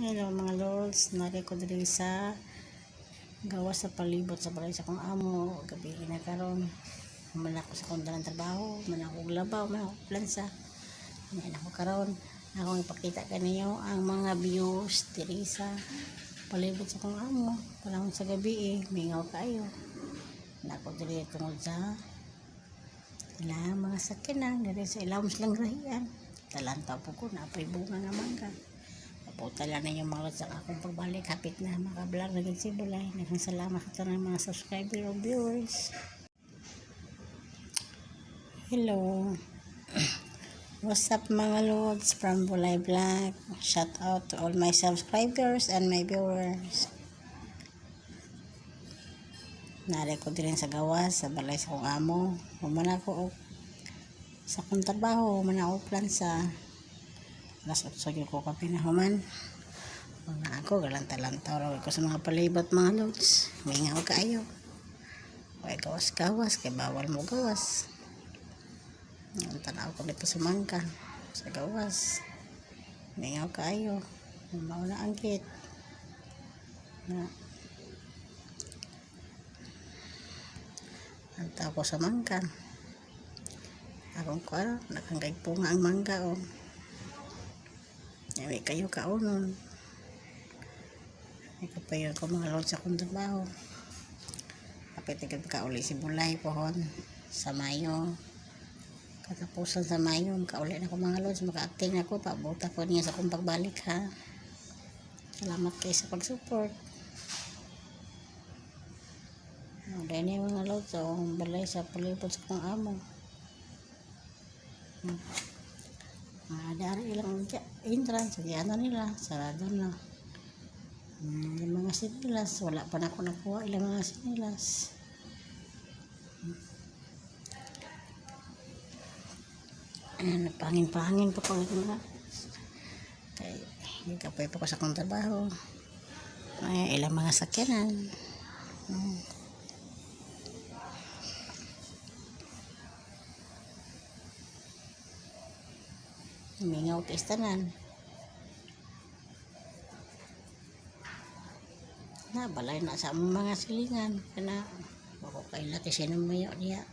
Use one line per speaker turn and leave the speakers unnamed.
Hello mga lords, nari ko diri sa gawa sa palibot sa balay sa kong amo. Gabi na karon, man ako sa kong dalang trabaho, man ako labaw, man ako plansa. Yan ako karon, akong ipakita kaninyo ang mga views diri sa palibot sa kong amo. Panahon sa gabi mingaw kayo. Nako diri tungod sa ilang mga sakyanan diri sa ilawom silang rahian. Talantaw po ko, napay bunga nga mangga. Putala na yung mga sa akong pagbalik. Kapit na makablog na si Bulay. Nagang salamat sa ng mga subscriber o viewers. Hello. What's up mga lords from Bulay Vlog. Shout out to all my subscribers and my viewers. Nari ko din sa gawas sa balay sa kong amo. Human ako sa kong trabaho. Human ako plansa. Alas 8 yung ko kape na human. Mga ako galanta-lanta raw ko sa mga palibot mga lods. Mingaw kaayo. Huwag gawas-gawas kay bawal mo gawas. Ang tanaw ko dito sa mangka sa gawas. Mingaw kaayo. Mauna ang gate. Ang tao ko sa mangka. Akong ko nakangay po nga ang mangga o. May kayo kaunon. May kapayon ko mga lord sa kong trabaho. Kapitigil ka uli si Bulay pohon sa Mayo. Katapusan sa Mayo, makauli na ko mga lord. Maka-acting ako, pabuta ko niya sa kong pagbalik ha. Salamat kayo sa pag-support. Dahil niya mga lord sa balay sa palibot sa kong amo. Dari ilang entrance, ano nila, sarado na. Yung mga sinilas, wala pa na ako nakuha ilang mga sinilas. Pangin-pangin pa ko ito. Kaya, higapay pa ko sa kong trabaho. Ay, ilang mga sakyanan. Mingaw pistanan. Na balay na sa mga silingan kana ako kay lati sinamayo niya.